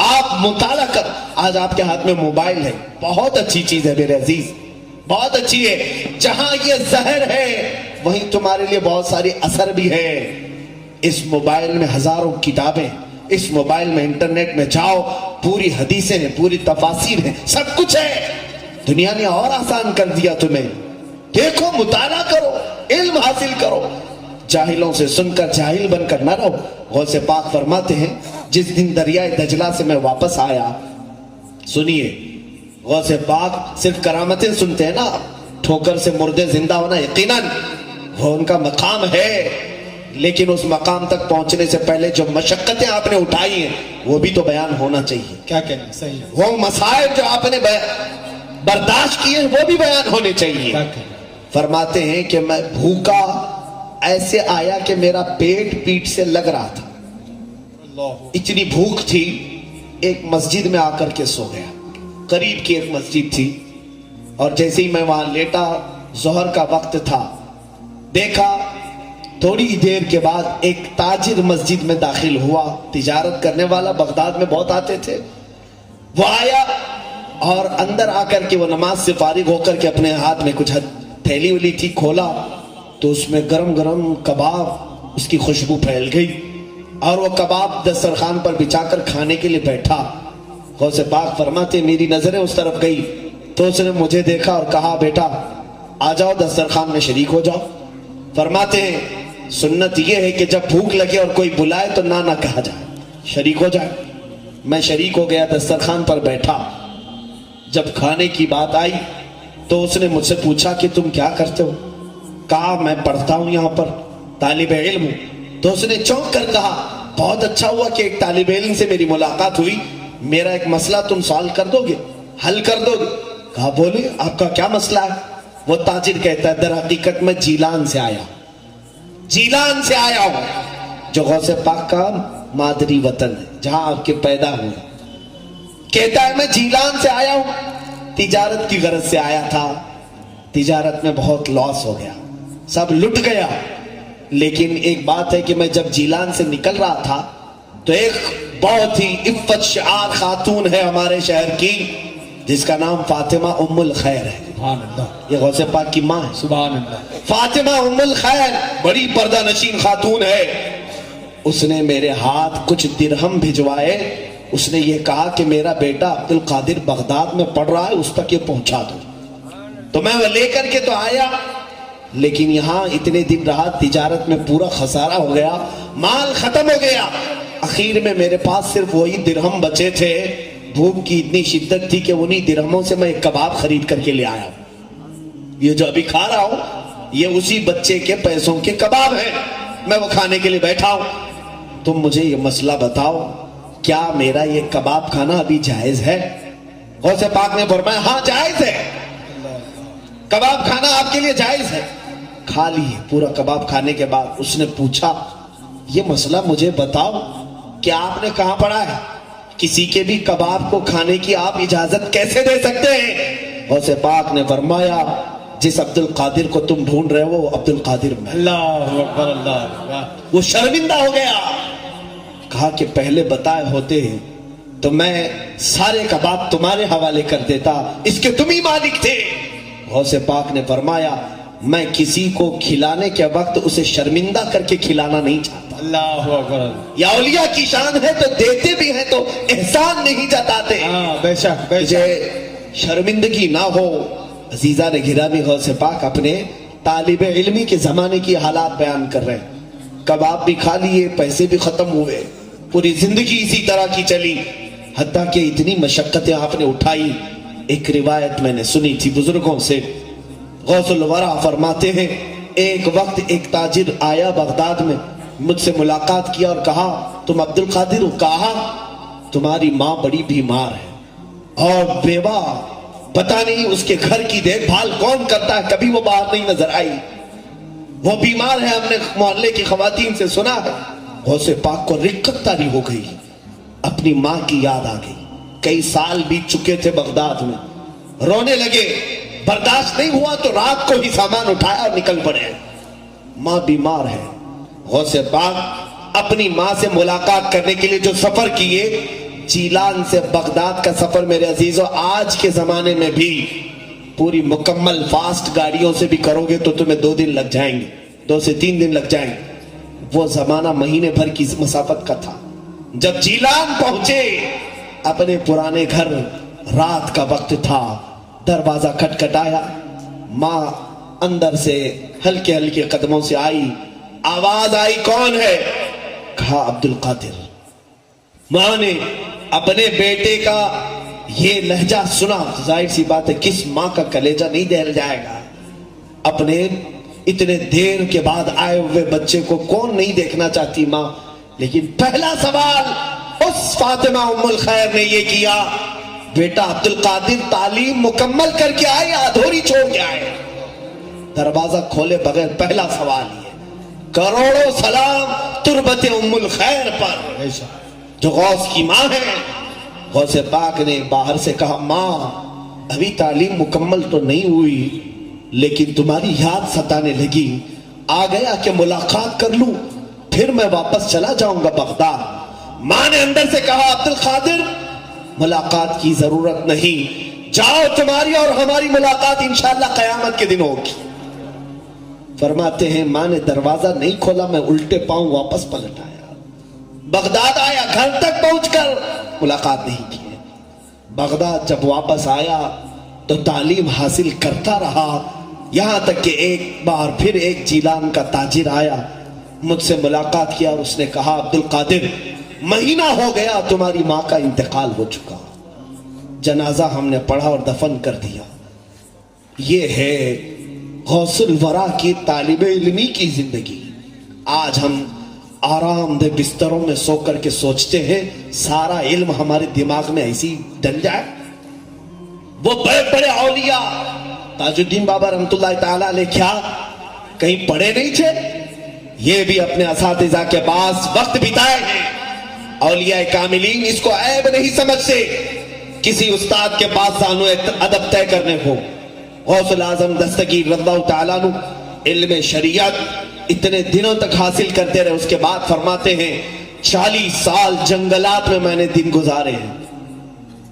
آپ مطالعہ کر۔ آج آپ کے ہاتھ میں موبائل ہے، بہت اچھی چیز ہے میرے عزیز، بہت اچھی ہے۔ جہاں یہ زہر ہے وہیں تمہارے لیے بہت ساری اثر بھی ہے۔ اس موبائل میں ہزاروں کتابیں، اس موبائل میں انٹرنیٹ میں جاؤ، پوری حدیثیں ہیں، پوری تفاسیر ہیں، سب کچھ ہے۔ دنیا نے اور آسان کر دیا تمہیں۔ دیکھو، مطالعہ کرو، علم حاصل کرو، جاہلوں سے سن کر جاہل بن کر نہ رہو۔ غوث پاک فرماتے ہیں جس دن دریائے دجلہ سے میں واپس آیا، سنیے، غوث پاک صرف کرامتیں سنتے ہیں نا، ٹھوکر سے مردے زندہ ہونا یقیناً وہ ان کا مقام ہے، لیکن اس مقام تک پہنچنے سے پہلے جو مشقتیں آپ نے اٹھائی ہیں وہ بھی تو بیان ہونا چاہیے۔ کیا کہنا صحیح ہے، وہ مسائل جو آپ نے برداشت کیے ہیں وہ بھی بیان ہونے چاہیے۔ فرماتے ہیں کہ میں بھوکا ایسے آیا کہ میرا پیٹ سے لگ رہا تھا، اتنی بھوک تھی۔ ایک مسجد میں آ کر کے سو گیا، قریب کی ایک مسجد تھی، اور جیسے ہی میں وہاں لیٹا، ظہر کا وقت تھا، دیکھا تھوڑی دیر کے بعد ایک تاجر مسجد میں داخل ہوا، تجارت کرنے والا، بغداد میں بہت آتے تھے۔ وہ آیا اور اندر آ کر کے وہ نماز سے فارغ ہو کر کے اپنے ہاتھ میں کچھ تھیلی ولی تھی، کھولا تو اس میں گرم گرم کباب، اس کی خوشبو پھیل گئی، اور وہ کباب دسترخوان پر بچھا کر کھانے کے لیے بیٹھا۔ غوث پاک فرماتے میری نظریں اس طرف گئی تو اس نے مجھے دیکھا اور کہا بیٹا آ جاؤ دسترخوان میں شریک ہو جاؤ۔ فرماتے ہیں سنت یہ ہے کہ جب بھوک لگے اور کوئی بلائے تو نہ کہا جائے، شریک ہو جائے۔ میں شریک ہو گیا، دسترخوان پر بیٹھا۔ جب کھانے کی بات آئی تو اس نے مجھ سے پوچھا کہ تم کیا کرتے ہو؟ کہا میں پڑھتا ہوں، یہاں پر طالب علم ہوں۔ تو اس نے چونک کر کہا بہت اچھا ہوا کہ ایک طالب علم سے میری ملاقات ہوئی، میرا ایک مسئلہ تم سالو کر دو گے، حل کر دو گے؟ کہا بولے آپ کا کیا مسئلہ ہے؟ وہ تاجر کہتا ہے در حقیقت میں جیلان سے آیا ہوں، جو غوث پاک کا مادری وطن ہے، جہاں آپ کے پیدا ہوئے۔ کہتا ہے میں جیلان سے آیا ہوں، تجارت کی غرض سے آیا تھا، تجارت میں بہت لاس ہو گیا، سب لٹ گیا۔ لیکن ایک بات ہے کہ میں جب جیلان سے نکل رہا تھا تو ایک بہت ہی عفت شعار خاتون ہے ہمارے شہر کی، جس کا نام فاطمہ ام الخیر ہے۔ سبحان اللہ، یہ غوث پاک کی ماں ہے، سبحان اللہ۔ فاطمہ ام الخیر بڑی پردہ نشین خاتون ہے۔ اس نے میرے ہاتھ کچھ درہم بھجوائے، اس نے یہ کہا کہ میرا بیٹا عبد القادر بغداد میں پڑھ رہا ہے، اس تک یہ پہنچا دو۔ تو میں وہ لے کر کے تو آیا، لیکن یہاں اتنے دن رہا، تجارت میں پورا خسارہ ہو گیا، مال ختم ہو گیا۔ اخیر میں میرے پاس صرف وہی درہم بچے تھے، بھوک کی اتنی شدت تھی کہ انہی درہموں سے میں ایک کباب خرید کر کے لے آیا۔ یہ جو ابھی کھا رہا ہوں یہ اسی بچے کے پیسوں کے کباب ہیں، میں وہ کھانے کے لیے بیٹھا ہوں۔ تم مجھے یہ مسئلہ بتاؤ، کیا میرا یہ کباب کھانا ابھی جائز ہے؟ غوث پاک نے فرمایا ہاں جائز ہے، کباب کھانا آپ کے لیے جائز ہے۔ کھا لیے، پورا کباب کھانے کے بعد اس نے پوچھا یہ مسئلہ مجھے بتاؤ، کیا آپ نے کہاں پڑھا ہے کسی کے بھی کباب کو کھانے کی آپ اجازت کیسے دے سکتے ہیں؟ غوث پاک نے فرمایا جس عبد القادر کو تم ڈھونڈ رہے ہو وہ عبد القادر میں۔ اللہ اکبر، اللہ اکبر۔ وہ شرمندہ ہو گیا، کہا کہ پہلے بتائے ہوتے تو میں سارے کباب تمہارے حوالے کر دیتا، اس کے تم ہی مالک تھے۔ غوث پاک نے فرمایا میں کسی کو کھلانے کے وقت اسے شرمندہ کر کے کھلانا نہیں چاہتا۔ اللہ اکبر، یا اولیاء کی شان ہے تو دیتے بھی ہیں تو احسان نہیں جتاتے، ہاں بے شک بے شک۔ مجھے شرمندگی نہ ہو۔ عزیزان گرامی، غوث پاک اپنے طالب علمی کے زمانے کی حالات بیان کر رہے ہیں۔ کباب بھی کھا لیے، پیسے بھی ختم ہوئے، پوری زندگی اسی طرح کی چلی، حتیٰ کہ اتنی مشقتیں آپ نے اٹھائی۔ ایک روایت میں نے سنی تھی بزرگوں سے، غوث الورا فرماتے ہیں ایک وقت ایک تاجر آیا بغداد میں، مجھ سے ملاقات کیا اور کہا تم عبد القادر ہو؟ کہا تمہاری ماں بڑی بیمار ہے اور بیوہ، پتہ نہیں اس کے گھر کی دیکھ بھال کون کرتا ہے، کبھی وہ باہر نہیں نظر آئی، وہ بیمار ہے، ہم نے محلے کی خواتین سے سنا ہے۔ غوث پاک کو رقت طاری ہو گئی، اپنی ماں کی یاد آ گئی، کئی سال بیت چکے تھے بغداد میں، رونے لگے، برداشت نہیں ہوا تو رات کو ہی سامان اٹھایا اور نکل پڑے، ماں بیمار ہے۔ غوث پاک اپنی ماں سے ملاقات کرنے کے لیے جو سفر کیے، جیلان سے بغداد کا سفر میرے عزیزوں آج کے زمانے میں بھی پوری مکمل فاسٹ گاڑیوں سے بھی کرو گے تو تمہیں 2 دن لگ جائیں گے، 2 سے 3 دن لگ جائیں گے۔ وہ زمانہ مہینے بھر کی مسافت کا تھا۔ جب جیلان پہنچے اپنے پرانے گھر، رات کا وقت تھا، دروازہ کھٹکھٹایا، ماں اندر سے ہلکے ہلکے قدموں سے آئی، آواز آئی کون ہے؟ کہا عبد القادر۔ ماں نے اپنے بیٹے کا یہ لہجہ سنا، ظاہر سی بات ہے کس ماں کا کلیجہ نہیں دہل جائے گا، اپنے اتنے دیر کے بعد آئے ہوئے بچے کو کون نہیں دیکھنا چاہتی ماں۔ لیکن پہلا سوال اس فاطمہ ام الخیر نے یہ کیا، بیٹا عبد القادر تعلیم مکمل کر کے آئے یا ادھوری چھوڑ کے آئے؟ دروازہ کھولے بغیر پہلا سوال یہ، کروڑوں سلام تربت ام الخیر پر جو غوث کی ماں ہے۔ غوث پاک نے باہر سے کہا ماں ابھی تعلیم مکمل تو نہیں ہوئی لیکن تمہاری یاد ستانے لگی، آ گیا کہ ملاقات کر لوں، پھر میں واپس چلا جاؤں گا بغداد۔ ماں نے اندر سے کہا عبد القادر ملاقات کی ضرورت نہیں، جاؤ تمہاری اور ہماری ملاقات انشاءاللہ قیامت کے دن ہوگی۔ فرماتے ہیں ماں نے دروازہ نہیں کھولا، میں الٹے پاؤں واپس پلٹ آیا، بغداد آیا، گھر تک پہنچ کر ملاقات نہیں کی۔ بغداد جب واپس آیا تو تعلیم حاصل کرتا رہا، یہاں تک کہ ایک بار پھر ایک جیلان کا تاجر آیا، مجھ سے ملاقات کیا اور اس نے کہا عبد القادر مہینہ ہو گیا تمہاری ماں کا انتقال ہو چکا, جنازہ ہم نے پڑھا اور دفن کر دیا. یہ ہے غوث الورا کی طالب علمی کی زندگی. آج ہم آرام دہ بستروں میں سو کر کے سوچتے ہیں سارا علم ہمارے دماغ میں ایسی ڈل جائے. وہ بڑے بڑے اولیاء تاج الدین بابا رحمت اللہ تعالی علیہ کیا کہیں پڑھے نہیں تھے؟ یہ بھی اپنے اساتذہ کے پاس وقت بتائے ہیں. اولیاء کاملین اس کو عیب نہیں سمجھتے کسی استاد کے پاس زانو ادب طے کرنے کو. غوث العظم دستگیر رضی اللہ تعالیٰ عنہ علم شریعت اتنے دنوں تک حاصل کرتے رہے. اس کے بعد فرماتے ہیں 40 سال جنگلات میں میں نے دن گزارے ہیں,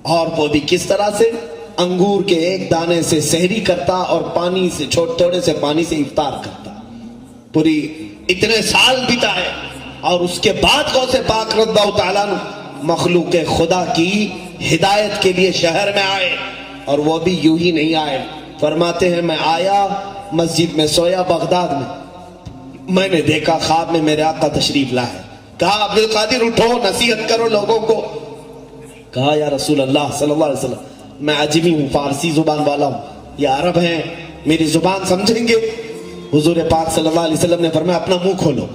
اور وہ بھی کس طرح سے؟ انگور کے ایک دانے سے سحری کرتا اور پانی سے تھوڑے سے پانی سے افطار کرتا. پوری اتنے سال بتائے, اور اس کے بعد غوث پاک رضی اللہ تعالیٰ عنہ مخلوق خدا کی ہدایت کے لیے شہر میں آئے, اور وہ بھی یوں ہی نہیں آئے. فرماتے ہیں میں آیا, مسجد میں سویا بغداد میں نے دیکھا خواب میں میرے آقا تشریف لائے. کہا عبد القادر اٹھو نصیحت کرو لوگوں کو. کہا یا رسول اللہ صلی اللہ علیہ وسلم میں عجمی ہوں, فارسی زبان والا ہوں, یہ عرب ہیں, میری زبان سمجھیں گے؟ حضور پاک صلی اللہ علیہ وسلم نے فرمایا اپنا منہ کھولو.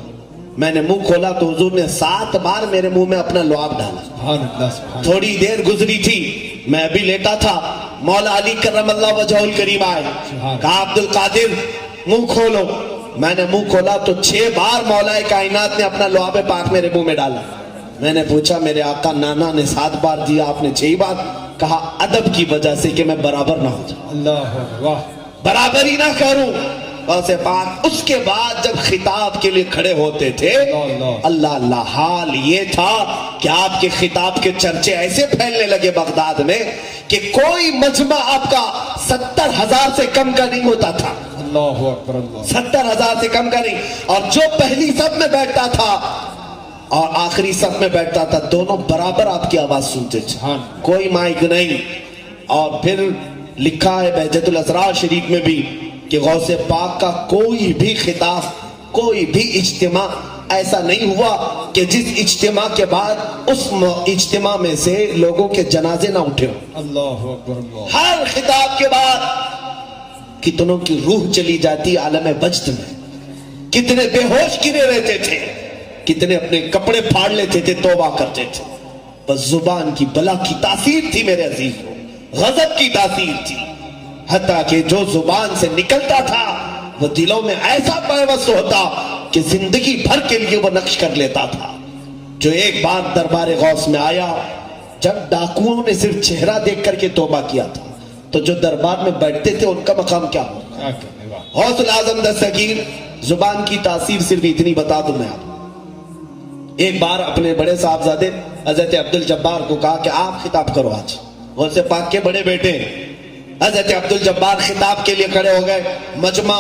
میں نے منہ کھولا تو حضور نے 7 بار میرے منہ میں اپنا لعاب ڈالا. تھوڑی دیر گزری تھی, میں ابھی لیٹا تھا, مولا علی کرم اللہ وجہہ الکریم آئے. کہا عبد القادر منہ کھولو. میں نے منہ کھولا تو 6 بار مولا کائنات نے اپنا لعاب پاک میرے منہ میں ڈالا. میں نے پوچھا میرے آقا نانا نے 7 بار دیا, آپ نے 6 بار. کہا ادب کی وجہ سے کہ میں برابر نہ ہو جاؤں, اللہ برابر ہی نہ کروں. غوث پاک اس کے بعد جب خطاب کے لیے کھڑے ہوتے تھے, اللہ اللہ حال یہ تھا کہ آپ کے خطاب کے چرچے ایسے پھیلنے لگے بغداد میں کہ کوئی مجمع آپ کا 70,000 سے کم کا نہیں ہوتا تھا. اللہ اکبر, اللہ 70,000 سے کم کا نہیں. اور جو پہلی صف میں بیٹھتا تھا اور آخری صف میں بیٹھتا تھا, دونوں برابر آپ کی آواز سنتے تھے, کوئی مائک نہیں. اور پھر لکھا ہے بہجت الاسرار شریف میں بھی کہ غوث پاک کا کوئی بھی خطاب, کوئی بھی اجتماع ایسا نہیں ہوا کہ جس اجتماع کے بعد اس اجتماع میں سے لوگوں کے جنازے نہ اٹھے. اللہ اکبر, اللہ ہر خطاب کے بعد کتنوں کی روح چلی جاتی عالم وجد میں, کتنے بے ہوش گرے رہتے تھے, کتنے اپنے کپڑے پھاڑ لیتے تھے, توبہ کرتے تھے. بس زبان کی بلا کی تاثیر تھی میرے عزیزوں, غضب کی تاثیر تھی, حتیٰ کہ جو زبان سے نکلتا تھا وہ دلوں میں ایسا پیوست ہوتا کہ زندگی بھر کے لیے وہ نقش کر لیتا تھا. جو ایک بار دربار غوث میں آیا, جب ڈاکوؤں نے صرف چہرہ دیکھ کر کے توبہ کیا تھا, تو جو دربار میں بیٹھتے تھے ان کا مقام کیا ہوتا. غوث العظم دستگیر زبان کی تاثیر صرف اتنی بتا دوں میں آپ. ایک بار اپنے بڑے صاحبزادے حضرت عبد الجبار کو کہا کہ آپ خطاب کرو. آج غوث پاک کے بڑے بیٹے حضرت عبد الجبار خطاب کے لیے کھڑے ہو گئے. مجمع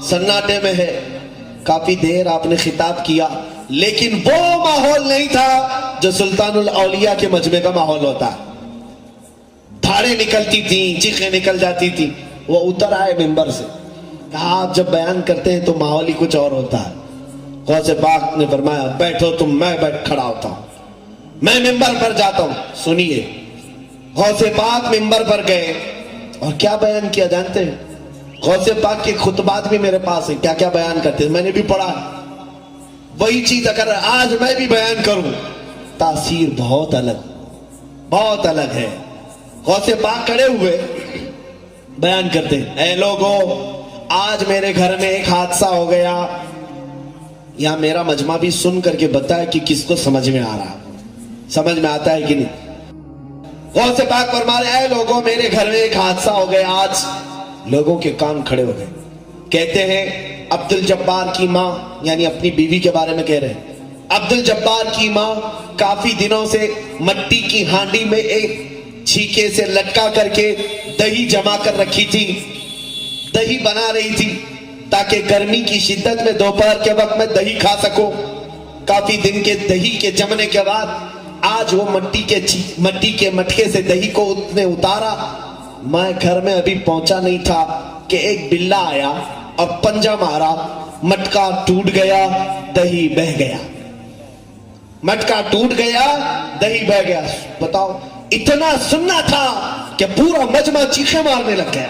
سناٹے میں ہے, کافی دیر آپ نے خطاب کیا, لیکن وہ ماحول نہیں تھا جو سلطان الاولیاء کے مجمع کا ماحول ہوتا ہے. دھاڑیں نکلتی تھیں, چیخیں نکل جاتی تھی. وہ اتر آئے ممبر سے, کہا آپ جب بیان کرتے ہیں تو ماحول ہی کچھ اور ہوتا ہے. غوث پاک نے فرمایا بیٹھو تم, میں بیٹھ کھڑا ہوتا ہوں, میں ممبر پر جاتا ہوں. سنیے, غوث پاک ممبر پر گئے اور کیا بیان کیا جانتے ہیں؟ غوث پاک کے خطبات بھی میرے پاس ہیں, کیا کیا بیان کرتے ہیں میں نے بھی پڑھا. وہی چیز اگر آج میں بھی بیان کروں, تاثیر بہت الگ ہے. غوث پاک کھڑے ہوئے بیان کرتے ہیں, اے لوگوں آج میرے گھر میں ایک حادثہ ہو گیا. یا میرا مجمع بھی سن کر کے بتایا کہ کس کو سمجھ میں آ رہا, سمجھ میں آتا ہے کہ نہیں. غوث پاک فرما رہے, اے لوگوں میرے گھر میں ایک حادثہ ہو گیا. آج لوگوں کے کان کھڑے ہو گئے. کہتے ہیں عبد الجبار کی ماں, یعنی اپنی بیوی کے بارے میں کہہ رہے ہیں, عبد الجبار کی ماں کافی دنوں سے مٹی کی ہانڈی میں ایک چھیکے سے لٹکا کر کے دہی جما کر رکھی تھی, دہی بنا رہی تھی تاکہ گرمی کی شدت میں دوپہر کے وقت میں دہی کھا سکو. کافی دن کے دہی کے جمنے کے بعد آج وہ مٹی کے مٹکے سے دہی کو نے اتارا. میں گھر میں ابھی پہنچا نہیں تھا کہ ایک بلہ آیا اور پنجہ مارا مٹکا ٹوٹ گیا دہی بہ گیا، مٹکا ٹوٹ گیا دہی بہ گیا. بتاؤ اتنا سننا تھا کہ پورا مجمع چیخیں مارنے لگ گیا،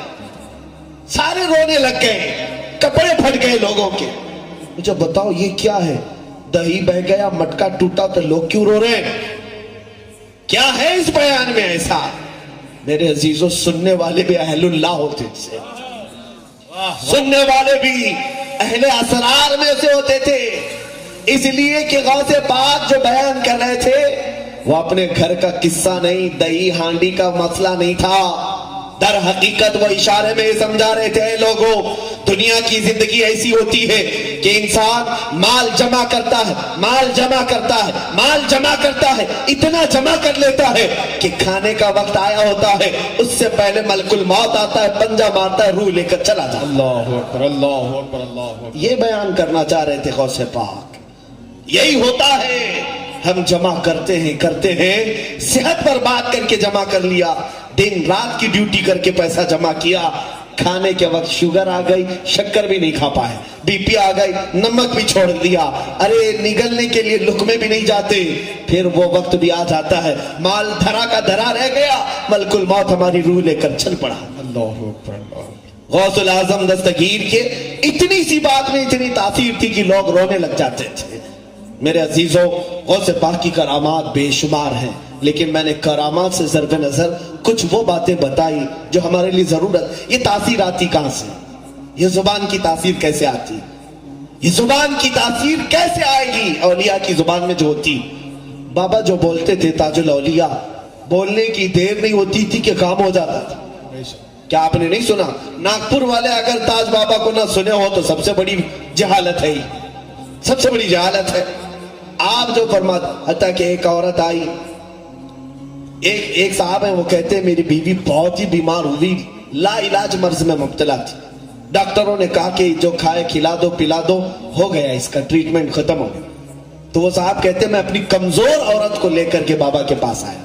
سارے رونے لگ گئے، کپڑے پھٹ گئے لوگوں کے. مجھے بتاؤ یہ کیا ہے؟ دہی بہ گیا مٹکا ٹوٹا تو لوگ کیوں رو رہے ہیں؟ کیا ہے اس بیان میں ایسا؟ میرے عزیزوں سننے والے بھی اہل اللہ ہوتے تھے، سننے والے بھی اہل اسرار میں سے ہوتے تھے. اس لیے کہ غوث پاک جو بیان کر رہے تھے وہ اپنے گھر کا قصہ نہیں، دہی ہانڈی کا مسئلہ نہیں تھا. در حقیقت وہ اشارے میں یہ سمجھا رہے تھے لوگوں دنیا کی زندگی ایسی ہوتی ہے کہ انسان مال جمع کرتا ہے، مال جمع کرتا ہے، مال جمع کرتا ہے، اتنا جمع کر لیتا ہے کہ کھانے کا وقت آیا ہوتا ہے اس سے پہلے ملک الموت آتا ہے، پنجہ مارتا ہے، روح لے کر چلا جاتا ہے. اللہ اکبر اللہ اکبر اللہ اکبر. یہ بیان کرنا چاہ رہے تھے غوث پاک. یہی ہوتا ہے، ہم جمع کرتے ہیں صحت پر بات کر کے جمع کر لیا، دن رات کی ڈیوٹی کر کے پیسہ جمع کیا، کھانے کے وقت شوگر آ گئی شکر بھی نہیں کھا پائے، بی پی آ گئی نمک بھی چھوڑ دیا، ارے نگلنے کے لیے لقمے بھی نہیں جاتے. پھر وہ وقت بھی آ جاتا ہے مال دھرا کا دھرا رہ گیا، ملک الموت ہماری روح لے کر چل پڑا. اللہ اکبر اللہ. غوث العظم دستگیر کے اتنی سی بات میں اتنی تاثیر تھی کہ لوگ رونے لگ جاتے تھے. میرے عزیزوں غوث پاک کی کرامات بے شمار ہیں، لیکن میں نے کرامات سے ضرب نظر کچھ وہ باتیں بتائی جو ہمارے لیے ضرورت. یہ تاثیر آتی کہاں سے؟ یہ زبان کی تاثیر کیسے آتی؟ یہ زبان کی تاثیر کیسے آئے گی؟ اولیاء کی زبان میں جو ہوتی. بابا جو بولتے تھے تاج الاولیاء، بولنے کی دیر نہیں ہوتی تھی کہ کام ہو جاتا تھا. کیا آپ نے نہیں سنا؟ ناگپور والے اگر تاج بابا کو نہ سنے ہو تو سب سے بڑی جہالت ہے، سب سے بڑی جہالت ہے. آپ جو فرماتے، حتیٰ کہ ایک عورت آئی، ایک صاحب ہیں وہ کہتے ہیں میری بیوی بہت ہی بیمار ہوئی، لا علاج مرض میں مبتلا تھی، ڈاکٹروں نے کہا کہ جو کھائے کھلا دو پلا دو، ہو گیا اس کا ٹریٹمنٹ ختم ہو گیا. تو وہ صاحب کہتے ہیں میں اپنی کمزور عورت کو لے کر کے بابا کے پاس آیا.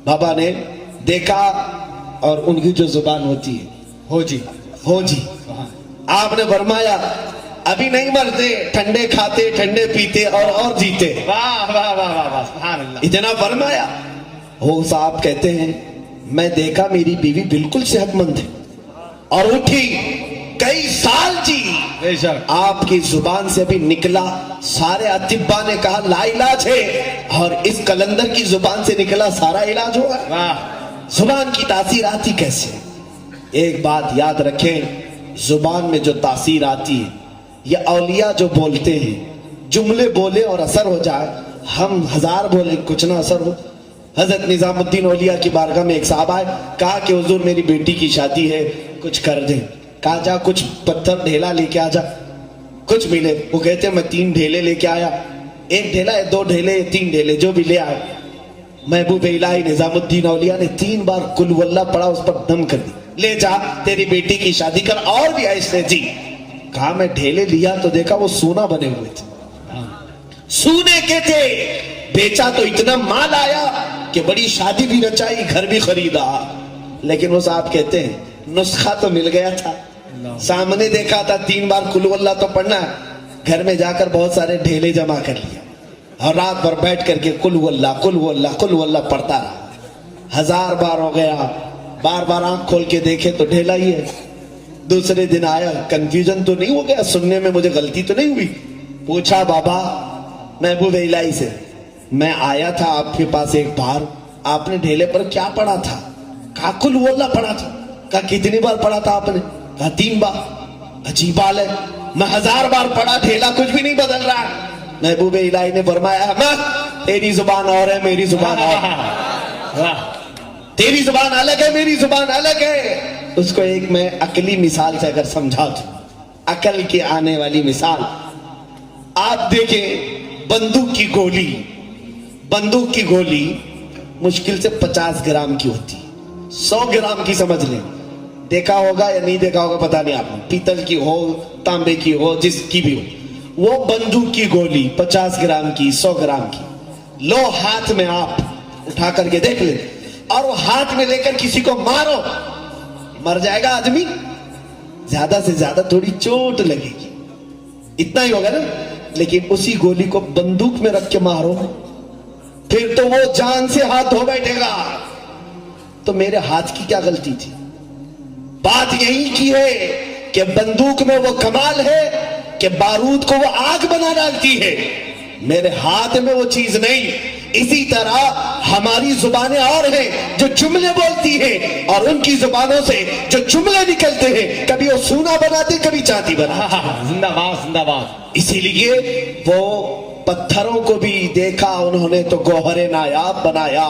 بابا نے دیکھا اور ان کی جو زبان ہوتی ہے ہو جی ہو جی، آپ نے فرمایا ابھی نہیں مرتے، ٹھنڈے کھاتے ٹھنڈے پیتے اور جیتے. واہ واہ واہ واہ واہ سبحان اللہ. اتنا فرمایا. وہ صاحب کہتے ہیں میں دیکھا میری بیوی بالکل صحت مند ہے اور اٹھی کئی سال جی. بے شک آپ کی زبان سے بھی نکلا، سارے اطباء نے کہا لا علاج ہے، اور اس کلندر کی زبان سے نکلا سارا علاج ہوا. واہ. زبان کی تاثیر آتی کیسے؟ ایک بات یاد رکھیں، زبان میں جو تاثیر آتی ہے، یہ اولیاء جو بولتے ہیں، جملے بولے اور اثر ہو جائے، ہم ہزار بولے کچھ نہ اثر ہو. حضرت نظام الدین اولیاء کی بارگاہ میں ایک صاحب آئے، کہا کہ حضور میری بیٹی کی شادی ہے، کچھ کر دیں. کہا جا کچھ پتھر ڈھیلا لے کے آ جا. کچھ ملے، وہ کہتے ہیں میں 3 ڈھیلے لے کے آیا، 1 ڈھیلا 2 ڈھیلے 3 ڈھیلے جو بھی لے آئے. محبوب الہی نظام الدین اولیاء نے 3 بار قل واللہ پڑھا، اس پر دم کر دی، لے جا تیری بیٹی کی شادی کر. اور بھی ایسے جی. کہا میں ڈھیلے لیا تو دیکھا وہ سونا بنے ہوئے تھے، سونے کے تھے. بیچا تو اتنا مال آیا کہ بڑی شادی بھی رچائی، گھر بھی خریدا. لیکن وہ صاحب کہتے ہیں نسخہ تو مل گیا تھا، سامنے دیکھا تھا 3 بار قل واللہ تو پڑھنا ہے، گھر میں جا کر بہت سارے ڈھیلے جمع کر لیا اور رات بھر بیٹھ کر کے قل واللہ قل واللہ قل واللہ پڑھتا رہا. 1000 بار ہو گیا. بار بار آنکھ کھول کے دیکھے تو ڈھیلا ہی ہے. دوسرے دن آیا، کنفیوژن تو نہیں ہو گیا، سننے میں مجھے غلطی تو نہیں ہوئی؟ پوچھا بابا محبوب الہی سے، میں آیا تھا آپ کے پاس ایک بار، آپ نے ڈھیلے پر کیا پڑھا تھا؟ کہا قل واللہ پڑھا تھا. کہا کتنی بار پڑھا تھا آپ نے؟ کہا 3 بار. عجیب حال ہے، میں 1000 بار پڑھا، ڈھیلا کچھ بھی نہیں بدل رہا. محبوب الہی نے فرمایا احمد تیری زبان اور ہے میری زبان اور، تیری زبان الگ ہے میری زبان الگ ہے. اس کو ایک میں عقلی مثال سے اگر سمجھا دوں، عقل کی آنے والی مثال، آپ دیکھیں بندوق کی گولی مشکل سے 50 گرام کی ہوتی، 100 گرام کی سمجھ لیں. دیکھا ہوگا یا نہیں دیکھا ہوگا پتہ نہیں، آپ نے پیتل کی ہو تانبے کی ہو جس کی بھی ہو، وہ بندوق کی گولی 50 گرام کی 100 گرام کی لو ہاتھ میں، آپ اٹھا کر کے دیکھ لیں اور وہ ہاتھ میں لے کر کسی کو مارو، مر جائے گا آدمی؟ زیادہ سے زیادہ تھوڑی چوٹ لگے گی. اتنا ہی ہوگا نا. لیکن اسی گولی کو بندوق میں رکھ کے مارو پھر تو وہ جان سے ہاتھ دھو بیٹھے گا. تو میرے ہاتھ کی کیا غلطی تھی؟ بات یہی کی ہے کہ بندوق میں وہ کمال ہے کہ بارود کو وہ آگ بنا ڈالتی ہے، میرے ہاتھ میں وہ چیز نہیں. اسی طرح ہماری زبانیں اور ہیں جو جملے بولتی ہیں، اور ان کی زبانوں سے جو جملے نکلتے ہیں کبھی وہ سونا بناتے کبھی چاندی بناتے. زندہ باد زندہ باد. اسی لیے وہ پتھروں کو بھی دیکھا انہوں نے تو گوہر نایاب بنایا،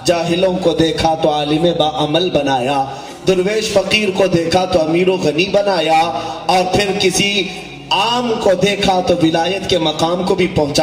جاہلوں کو دیکھا تو عالم با عمل بنایا، درویش فقیر کو دیکھا تو امیر و غنی بنایا، اور پھر کسی عام کو دیکھا تو ولایت کے مقام کو بھی پہنچا.